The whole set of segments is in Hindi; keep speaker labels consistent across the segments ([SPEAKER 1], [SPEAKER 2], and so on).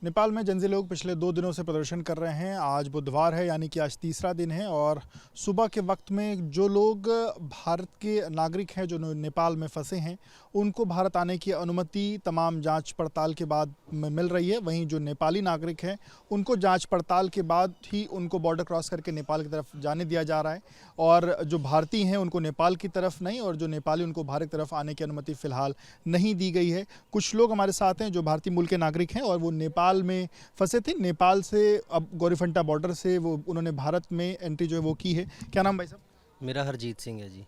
[SPEAKER 1] नेपाल में जनजी लोग पिछले 2 दिनों से प्रदर्शन कर रहे हैं। आज बुधवार है, यानी कि आज तीसरा दिन है और सुबह के वक्त में जो लोग भारत के नागरिक हैं जो नेपाल में फंसे हैं, उनको भारत आने की अनुमति तमाम जांच पड़ताल के बाद मिल रही है। वहीं जो नेपाली नागरिक हैं उनको जांच पड़ताल के बाद ही उनको बॉर्डर क्रॉस करके नेपाल की तरफ जाने दिया जा रहा है और जो भारतीय हैं उनको नेपाल की तरफ नहीं, और जो नेपाली उनको भारत की तरफ आने की अनुमति फ़िलहाल नहीं दी गई है। कुछ लोग हमारे साथ हैं जो भारतीय मूल के नागरिक हैं और वो नेपाल में फंसे थे। नेपाल से अब गोरीफंटा बॉर्डर से वो उन्होंने भारत में एंट्री जो है वो की है। क्या नाम भाई साहब?
[SPEAKER 2] मेरा हरजीत सिंह है जी।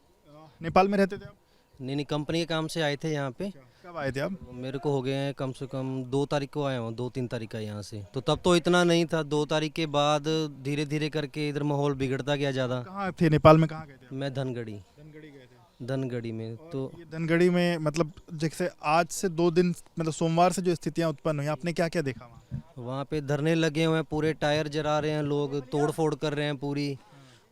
[SPEAKER 1] नेपाल में रहते थे आप?
[SPEAKER 2] नहीं नहीं, कंपनी के काम से आए थे यहाँ पे।
[SPEAKER 1] कब आए थे आप?
[SPEAKER 2] मेरे को हो गए हैं कम से कम 2 तारीख को आया हूँ, 2-3 तारीख का यहाँ से। तो तब तो इतना नहीं था। 2 तारीख के बाद धीरे धीरे करके इधर माहौल बिगड़ता गया ज़्यादा।
[SPEAKER 1] कहाँ थे नेपाल में, कहाँ गए थे आप?
[SPEAKER 2] मैं धनगढ़ी।
[SPEAKER 1] धनगढ़ी गए थे।
[SPEAKER 2] धनगढ़ी में
[SPEAKER 1] और
[SPEAKER 2] तो
[SPEAKER 1] ये धनगढ़ी में मतलब जैसे आज से 2 दिन मतलब सोमवार से जो स्थितियां उत्पन्न हुई, आपने क्या क्या देखा वहाँ?
[SPEAKER 2] वहाँ पे धरने लगे हुए हैं, पूरे टायर जला रहे हैं लोग, तोड़ फोड़ कर रहे हैं पूरी।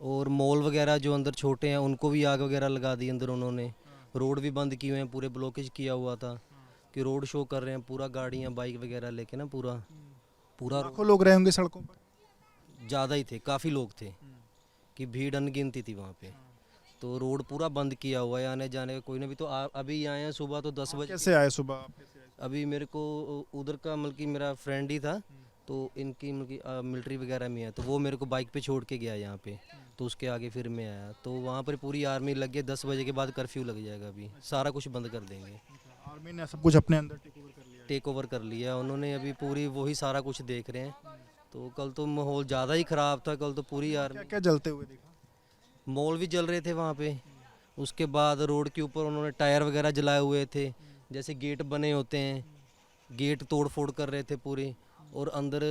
[SPEAKER 2] और मॉल वगैरह जो अंदर छोटे हैं उनको भी आग वगैरह लगा दी अंदर उन्होंने। रोड भी बंद किए हुए हैं, पूरे ब्लॉकेज किया हुआ था कि रोड शो कर रहे हैं पूरा, गाड़ियाँ बाइक वगैरह लेके ना पूरा पूरा।
[SPEAKER 1] लाखों लोग रहे होंगे सड़कों पर।
[SPEAKER 2] ज़्यादा ही थे, काफ़ी लोग थे कि भीड़ अनगिनती थी वहाँ पे। तो रोड पूरा बंद किया हुआ है, आने जाने का कोई ना भी। तो अभी आए हैं सुबह तो 10 बजे।
[SPEAKER 1] कैसे आए सुबह आप? कैसे आए?
[SPEAKER 2] अभी मेरे को उधर का मतलब कि मेरा फ्रेंड ही था, तो इनकी मतलब कि मिलिट्री वगैरह में है, तो वो मेरे को बाइक पे छोड़ के गया यहाँ पे। तो उसके आगे फिर मैं आया, तो वहाँ पर पूरी आर्मी लग गई। 10 बजे के बाद कर्फ्यू लग जाएगा, अभी सारा कुछ बंद कर देंगे।
[SPEAKER 1] आर्मी ने सब कुछ अपने अंदर टेक ओवर कर लिया है।
[SPEAKER 2] टेक ओवर कर लिया उन्होंने, अभी पूरी वही सारा कुछ देख रहे हैं। तो कल तो माहौल ज़्यादा ही ख़राब था, कल तो पूरी
[SPEAKER 1] क्या
[SPEAKER 2] आर्मी।
[SPEAKER 1] क्या जलते हुए देखा?
[SPEAKER 2] मॉल भी जल रहे थे वहाँ पे। उसके बाद रोड के ऊपर उन्होंने टायर वगैरह जलाए हुए थे, जैसे गेट बने होते हैं, गेट तोड़ फोड़ कर रहे थे पूरे। और अंदर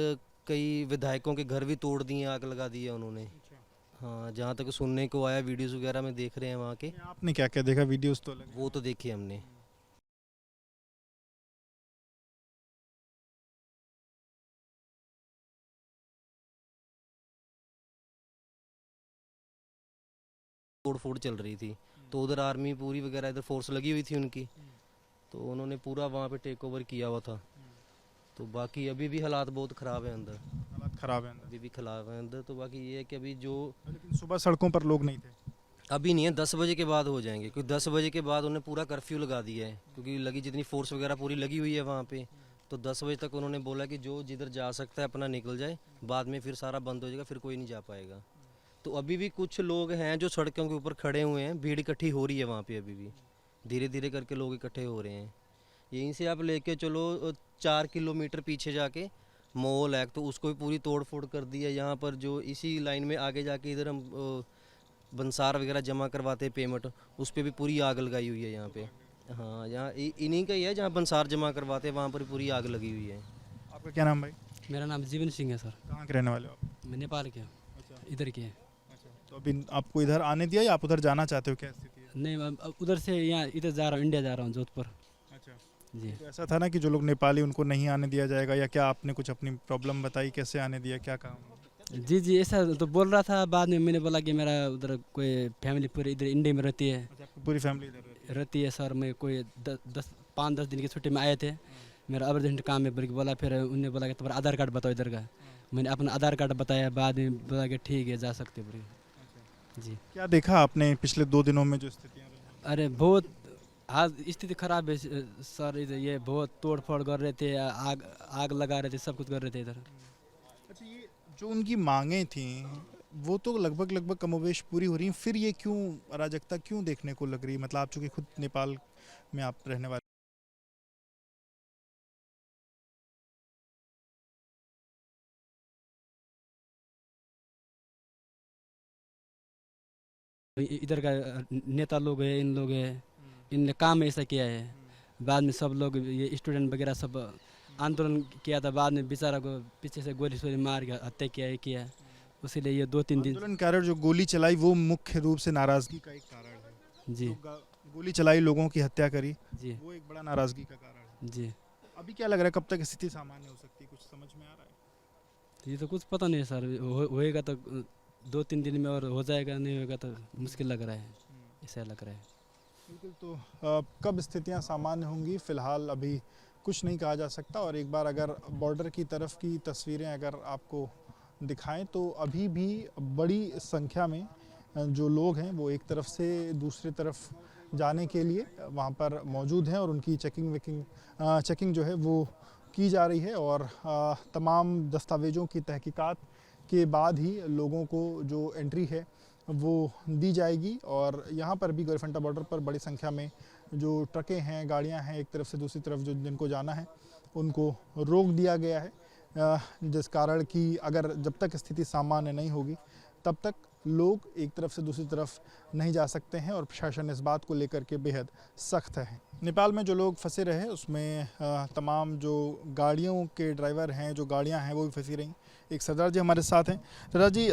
[SPEAKER 2] कई विधायकों के घर भी तोड़ दिए, आग लगा दिया उन्होंने। हाँ, जहाँ तक सुनने को आया, वीडियोस वगैरह में देख रहे हैं वहाँ के।
[SPEAKER 1] आपने क्या क्या देखा? वीडियोस तो अलग है।
[SPEAKER 2] वो तो देखे हमने। तोड़ फोड़ चल रही थी, तो उधर आर्मी पूरी वगैरह, इधर फोर्स लगी हुई थी उनकी। तो उन्होंने पूरा वहाँ पे टेक ओवर किया हुआ था। तो बाकी अभी भी हालात बहुत ख़राब है अंदर।
[SPEAKER 1] हालात खराब है अंदर।
[SPEAKER 2] अभी भी खिलाफ है अंदर। तो बाकी ये है कि अभी जो
[SPEAKER 1] लेकिन सुबह सड़कों पर लोग नहीं थे।
[SPEAKER 2] अभी नहीं है, 10 बजे के बाद हो जाएंगे, क्योंकि 10 बजे के बाद उन्होंने पूरा कर्फ्यू लगा दिया है, क्योंकि लगी जितनी फोर्स वगैरह पूरी लगी हुई है वहाँ पे। तो 10 बजे तक उन्होंने बोला कि जो जिधर जा सकता है अपना निकल जाए, बाद में फिर सारा बंद हो जाएगा, फिर कोई नहीं जा पाएगा। तो अभी भी कुछ लोग हैं जो सड़कों के ऊपर खड़े हुए हैं, भीड़ इकट्ठी हो रही है वहाँ पे अभी भी। धीरे धीरे करके लोग इकट्ठे हो रहे हैं। यहीं से आप लेके चलो 4 किलोमीटर पीछे जाके मॉल है, तो उसको भी पूरी तोड़ फोड़ कर दी है। यहाँ पर जो इसी लाइन में आगे जाके इधर हम बंसार वगैरह जमा करवाते हैं पेमेंट, उस पर भी पूरी आग लगाई हुई है यहाँ पे। हाँ, यहाँ इन्हीं का ही है जहाँ बंसार जमा करवाते हैं, वहाँ पर पूरी आग लगी हुई है।
[SPEAKER 1] आपका क्या नाम भाई?
[SPEAKER 3] मेरा नाम जीवन सिंह है सर।
[SPEAKER 1] कहाँ के रहने वाले हो आप?
[SPEAKER 3] मैं नेपाल के हूँ,
[SPEAKER 1] अच्छा।
[SPEAKER 3] इधर के हैं।
[SPEAKER 1] अच्छा, तो अभी आपको इधर आने दिया या आप उधर जाना चाहते हो? क्या स्थिति है?
[SPEAKER 3] नहीं, अब उधर से यहाँ इधर जा रहा हूँ, इंडिया जा रहा हूँ, जोधपुर।
[SPEAKER 1] अच्छा,
[SPEAKER 3] जी।
[SPEAKER 1] तो ऐसा था ना कि जो लोग नेपाली उनको नहीं आने दिया जाएगा, या क्या आपने कुछ अपनी प्रॉब्लम बताई, कैसे आने दिया, क्या काम?
[SPEAKER 3] जी जी, ऐसा तो बोल रहा था। बाद में मैंने बोला कि मेरा उधर कोई फैमिली पूरी इधर इंडिया में रहती है।
[SPEAKER 1] अच्छा, आपकी पूरी फैमिली इधर रहती
[SPEAKER 3] रहती है सर। मैं कोई 5-10 दिन की छुट्टी में आए थे, मेरा अर्जेंट काम है बोल के बोला। फिर उन्होंने बोला कि तुम्हारा आधार कार्ड बताओ इधर का। मैंने अपना आधार कार्ड बताया, बाद में बोला कि ठीक है जा सकते बोल के। जी।
[SPEAKER 1] क्या देखा आपने पिछले 2 दिनों में जो स्थितियाँ रही?
[SPEAKER 3] अरे बहुत हाल स्थिति खराब है सर। इधर ये बहुत तोड़ फोड़ कर रहे थे, आग आग लगा रहे थे, सब कुछ कर रहे थे इधर।
[SPEAKER 1] अच्छा, ये जो उनकी मांगें थी वो तो लगभग लगभग कमोवेश पूरी हो रही हैं, फिर ये क्यों अराजकता क्यों देखने को लग रही है? मतलब आप चूंकि खुद नेपाल में आप रहने वाले।
[SPEAKER 3] इधर का नेता लोग है, इन लोग है, इनने काम ऐसा किया है। बाद में सब लोग ये स्टूडेंट वगैरह सब आंदोलन किया था, बाद में बेचारा को पीछे से गोली सोली मार के हत्या किया है किया। उसीलिए ये 2-3 दिन।
[SPEAKER 1] आंदोलनकारी जो गोली चलाई वो मुख्य रूप से नाराजगी का एक कारण है।
[SPEAKER 3] जी
[SPEAKER 1] जो गोली चलाई, लोगों की हत्या करी,
[SPEAKER 3] जी
[SPEAKER 1] वो एक बड़ा नाराजगी का कारण है।
[SPEAKER 3] जी।
[SPEAKER 1] अभी क्या लग रहा है, कब तक स्थिति सामान्य हो सकती है, कुछ समझ में आ रहा है?
[SPEAKER 3] तो ये तो कुछ पता नहीं है सर। होएगा तो 2-3 दिन में, और हो जाएगा नहीं होगा तो मुश्किल लग रहा है, ऐसा लग रहा है।
[SPEAKER 1] बिल्कुल। तो कब स्थितियां सामान्य होंगी, फिलहाल अभी कुछ नहीं कहा जा सकता। और एक बार अगर बॉर्डर की तरफ की तस्वीरें अगर आपको दिखाएं तो अभी भी बड़ी संख्या में जो लोग हैं वो एक तरफ से दूसरी तरफ जाने के लिए वहाँ पर मौजूद हैं और उनकी चेकिंग जो है वो की जा रही है। और तमाम दस्तावेज़ों की तहकीकात के बाद ही लोगों को जो एंट्री है वो दी जाएगी। और यहाँ पर भी गोरफंटा बॉर्डर पर बड़ी संख्या में जो ट्रकें हैं, गाड़ियाँ हैं, एक तरफ से दूसरी तरफ जो जिनको जाना है उनको रोक दिया गया है, जिस कारण कि अगर जब तक स्थिति सामान्य नहीं होगी तब तक लोग एक तरफ से दूसरी तरफ नहीं जा सकते हैं। और प्रशासन इस बात को लेकर के बेहद सख्त है। नेपाल में जो लोग फंसे रहे उसमें तमाम जो गाड़ियों के ड्राइवर हैं, जो गाड़ियां हैं वो भी फंसी रहीं। एक सरदार जी हमारे साथ हैं। सरदार जी,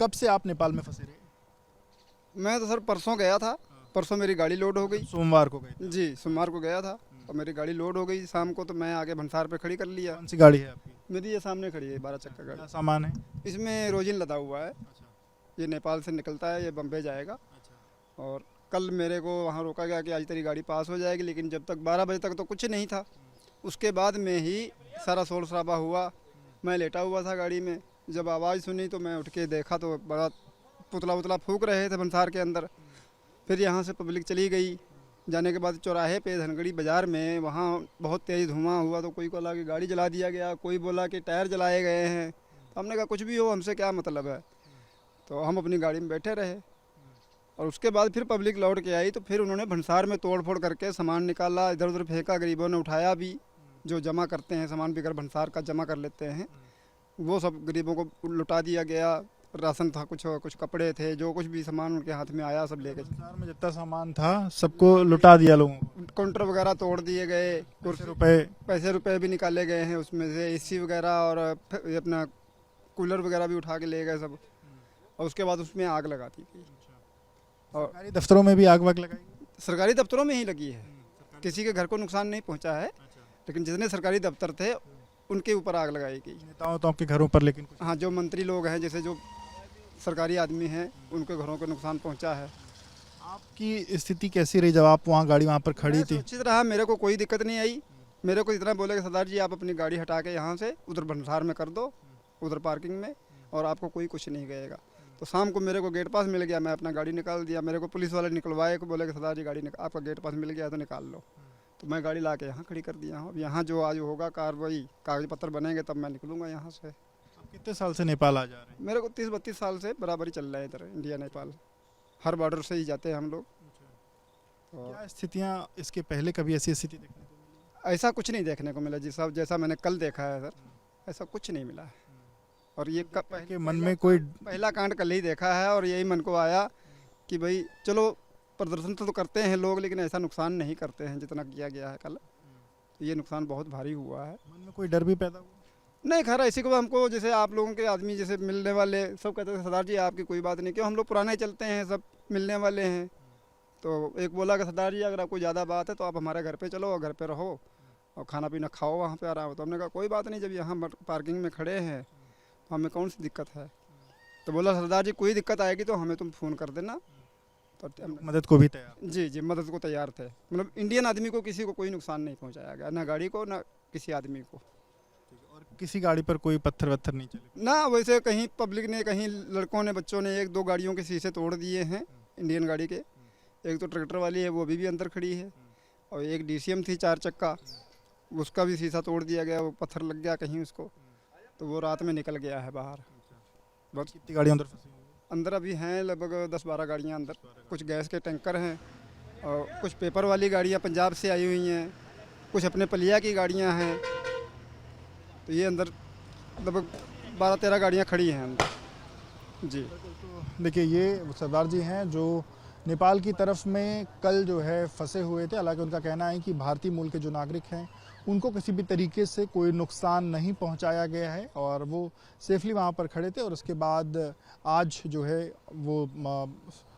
[SPEAKER 1] कब से आप नेपाल में फंसे रहे?
[SPEAKER 4] मैं तो सर परसों गया था। परसों मेरी गाड़ी लोड हो गई।
[SPEAKER 1] सोमवार को गए?
[SPEAKER 4] जी, सोमवार को गया था और मेरी गाड़ी लोड हो गई शाम को, तो मैं आगे भंसार पे खड़ी कर लिया।
[SPEAKER 1] कौन सी गाड़ी है आपकी?
[SPEAKER 4] मेरी ये सामने खड़ी है 12 चक्का
[SPEAKER 1] क्या
[SPEAKER 4] गाड़ी।
[SPEAKER 1] सामान है?
[SPEAKER 4] इसमें रोजिन लदा हुआ है। ये नेपाल से निकलता है, ये बम्बई जाएगा। और कल मेरे को वहाँ रोका गया कि आज तेरी गाड़ी पास हो जाएगी, लेकिन जब तक 12 बजे तक तो कुछ नहीं था। उसके बाद में ही सारा शोर शराबा हुआ। मैं लेटा हुआ था गाड़ी में, जब आवाज़ सुनी तो मैं उठ के देखा तो बड़ा पुतला उतला फूंक रहे थे भंसार के अंदर। फिर यहाँ से पब्लिक चली गई। जाने के बाद चौराहे पे धनगढ़ी बाज़ार में वहाँ बहुत तेज़ धुआं हुआ, तो कोई बोला कि गाड़ी जला दिया गया, कोई बोला कि टायर जलाए गए हैं। तो हमने कहा कुछ भी हो, हमसे क्या मतलब है। तो हम अपनी गाड़ी में बैठे रहे और उसके बाद फिर पब्लिक लौट के आई, तो फिर उन्होंने भंसार में तोड़ फोड़ करके सामान निकाला, इधर उधर फेंका। गरीबों ने उठाया भी, जो जमा करते हैं सामान बिगर भंसार का जमा कर लेते हैं, वो सब गरीबों को लुटा दिया गया। राशन था, कुछ कपड़े थे, जो कुछ भी सामान उनके हाथ में आया सब लेके।
[SPEAKER 1] भंसार में जितना सामान था सबको लुटा दिया लोगों को।
[SPEAKER 4] काउंटर वगैरह तोड़ दिए गए, पैसे रुपए भी निकाले गए हैं उसमें से, एसी वगैरह और ये अपना कूलर वगैरह भी उठा के ले गए सब। और उसके बाद उसमें आग लगा दी गई। और
[SPEAKER 1] सरकारी दफ्तरों में भी आग वाग लगाई?
[SPEAKER 4] सरकारी दफ्तरों में ही लगी है, किसी के घर को नुकसान नहीं पहुंचा है, लेकिन जितने सरकारी दफ्तर थे उनके ऊपर आग लगाई गई।
[SPEAKER 1] नेताओं के घरों पर? लेकिन
[SPEAKER 4] हाँ, जो मंत्री लोग हैं, जैसे जो सरकारी आदमी हैं, उनके घरों को नुकसान पहुंचा है।
[SPEAKER 1] आपकी स्थिति कैसी रही जब आप वहाँ गाड़ी वहाँ पर खड़ी थी?
[SPEAKER 4] सुरक्षित रहा, मेरे को कोई दिक्कत नहीं आई। मेरे को इतना बोले कि सरदार जी आप अपनी गाड़ी हटा के यहाँ से उधर भंसार में कर दो, उधर पार्किंग में, और आपको कोई कुछ नहीं कहेगा। तो शाम को मेरे को गेट पास मिल गया, मैं अपना गाड़ी निकाल दिया। मेरे को पुलिस वाले निकलवाए को बोले कि सरदार जी गाड़ी आपका गेट पास मिल गया तो निकाल लो। तो मैं गाड़ी ला के यहाँ खड़ी कर दिया हूँ। अब यहाँ जो आज होगा कार्रवाई, कागज पत्र बनेंगे तब मैं निकलूँगा यहाँ से।
[SPEAKER 1] कितने साल से नेपाल आ जा रहे हैं?
[SPEAKER 4] मेरे को 30-32 साल से बराबरी चल रहा है इधर इंडिया नेपाल। हर बॉर्डर से ही जाते हैं हम लोग।
[SPEAKER 1] क्या स्थितियाँ इसके पहले कभी ऐसी स्थिति देखने को मिली?
[SPEAKER 4] ऐसा कुछ नहीं देखने को मिला जी साहब, जैसा मैंने कल देखा है सर, ऐसा कुछ नहीं मिला है। और ये
[SPEAKER 1] के मन में कोई
[SPEAKER 4] पहला कांड कल ही देखा है और यही मन को आया कि भाई चलो प्रदर्शन तो करते हैं लोग, लेकिन ऐसा नुकसान नहीं करते हैं जितना किया गया है कल। ये नुकसान बहुत भारी हुआ है।
[SPEAKER 1] मन में कोई डर भी पैदा हुआ?
[SPEAKER 4] नहीं, खैर ऐसी को हमको, जैसे आप लोगों के आदमी जैसे मिलने वाले सब कहते थे सरदार जी आपकी कोई बात नहीं, क्यों हम लोग पुराने चलते हैं, सब मिलने वाले हैं। तो एक बोला कि सरदार जी अगर आपको ज़्यादा बात है तो आप हमारे घर पे चलो और घर पे रहो और खाना पीना खाओ वहाँ पे आराम हो। तो हमने कहा कोई बात नहीं, जब यहाँ पार्किंग में खड़े हैं तो हमें कौन सी दिक्कत है। तो बोला सरदार जी कोई दिक्कत आएगी तो हमें तुम फ़ोन कर देना। तो
[SPEAKER 1] मदद को भी तैयार?
[SPEAKER 4] जी, मदद को तैयार थे। मतलब इंडियन आदमी को किसी को कोई नुकसान नहीं पहुँचाया गया, ना गाड़ी को ना किसी आदमी को।
[SPEAKER 1] और किसी गाड़ी पर कोई पत्थर वत्थर नहीं चले
[SPEAKER 4] ना? वैसे कहीं पब्लिक ने, कहीं लड़कों ने, बच्चों ने 1-2 गाड़ियों के शीशे तोड़ दिए हैं इंडियन गाड़ी के। एक तो ट्रैक्टर वाली है वो अभी भी अंदर खड़ी है, और एक DCM थी 4 चक्का, उसका भी शीशा तोड़ दिया गया, वो पत्थर लग गया कहीं उसको, तो वो रात में निकल गया है बाहर।
[SPEAKER 1] बस कितनी गाड़ियाँ अंदर फंसी हुई?
[SPEAKER 4] अंदर अभी हैं लगभग 10-12 गाड़ियाँ अंदर। कुछ गैस के टैंकर हैं और कुछ पेपर वाली गाड़ियाँ पंजाब से आई हुई हैं, कुछ अपने पलिया की गाड़ियाँ हैं। तो ये अंदर लगभग 12-13 गाड़ियाँ खड़ी हैं अंदर जी।
[SPEAKER 1] देखिए, ये सरदार जी हैं जो नेपाल की तरफ में कल जो है फंसे हुए थे। हालांकि उनका कहना है कि भारतीय मूल के जो नागरिक हैं उनको किसी भी तरीके से कोई नुकसान नहीं पहुंचाया गया है और वो सेफली वहां पर खड़े थे। और उसके बाद आज जो है वो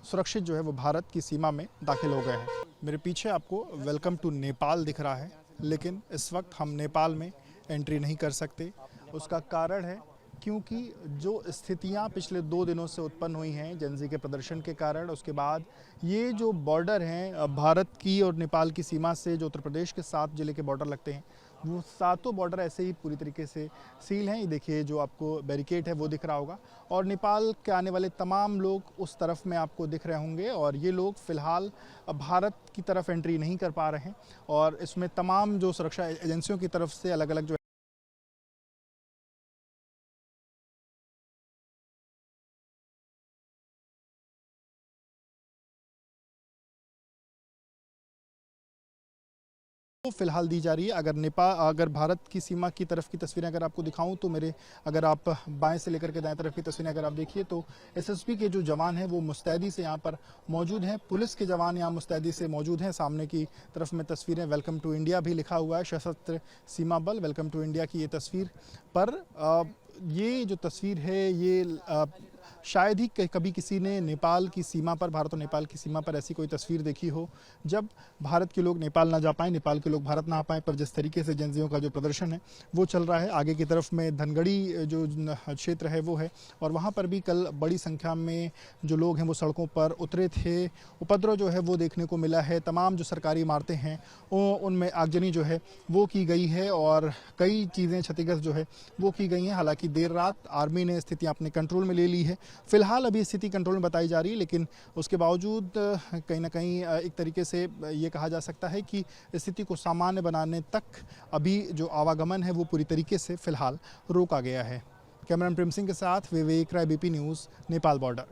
[SPEAKER 1] सुरक्षित जो है वो भारत की सीमा में दाखिल हो गए हैं। मेरे पीछे आपको वेलकम टू नेपाल दिख रहा है, लेकिन इस वक्त हम नेपाल में एंट्री नहीं कर सकते। उसका कारण है क्योंकि जो स्थितियां पिछले 2 दिनों से उत्पन्न हुई हैं जेनजी के प्रदर्शन के कारण, उसके बाद ये जो बॉर्डर हैं भारत की और नेपाल की सीमा से, जो उत्तर प्रदेश के 7 जिले के बॉर्डर लगते हैं, वो सातों बॉर्डर ऐसे ही पूरी तरीके से सील हैं। ये देखिए जो आपको बैरिकेड है वो दिख रहा होगा और नेपाल के आने वाले तमाम लोग उस तरफ में आपको दिख रहे होंगे और ये लोग फ़िलहाल भारत की तरफ एंट्री नहीं कर पा रहे हैं और इसमें तमाम जो सुरक्षा एजेंसियों की तरफ से अलग अलग जो फिलहाल दी जा रही है। अगर भारत की सीमा की तरफ की तस्वीरें अगर आपको दिखाऊं तो अगर आप बाएं से लेकर के दाएं तरफ की तस्वीरें अगर आप देखिए तो एसएसबी के जो जवान हैं वो मुस्तैदी से यहाँ पर मौजूद हैं। पुलिस के जवान यहाँ मुस्तैदी से मौजूद हैं। सामने की तरफ में तस्वीरें वेलकम टू इंडिया भी लिखा हुआ है, सशस्त्र सीमा बल वेलकम टू इंडिया की ये तस्वीर पर ये जो तस्वीर है ये शायद ही कभी किसी ने नेपाल की सीमा पर, भारत और नेपाल की सीमा पर ऐसी कोई तस्वीर देखी हो जब भारत के लोग नेपाल ना जा पाएँ, नेपाल के लोग भारत ना आ पाएँ। पर जिस तरीके से एजेंसियों का जो प्रदर्शन है वो चल रहा है। आगे की तरफ में धनगढ़ी जो क्षेत्र है वो है और वहाँ पर भी कल बड़ी संख्या में जो लोग हैं वो सड़कों पर उतरे थे। उपद्रव जो है वो देखने को मिला है। तमाम जो सरकारी इमारतें हैं उनमें आगजनी जो है वो की गई है और कई चीज़ें क्षतिग्रस्त जो है वो की गई हैं। हालांकि देर रात आर्मी ने स्थिति अपने कंट्रोल में ले ली है। फिलहाल अभी स्थिति कंट्रोल में बताई जा रही है, लेकिन उसके बावजूद कहीं ना कहीं एक तरीके से ये कहा जा सकता है कि स्थिति को सामान्य बनाने तक अभी जो आवागमन है वो पूरी तरीके से फिलहाल रोका गया है। कैमरामैन प्रेम सिंह के साथ विवेक राय, बीपी न्यूज़, नेपाल बॉर्डर।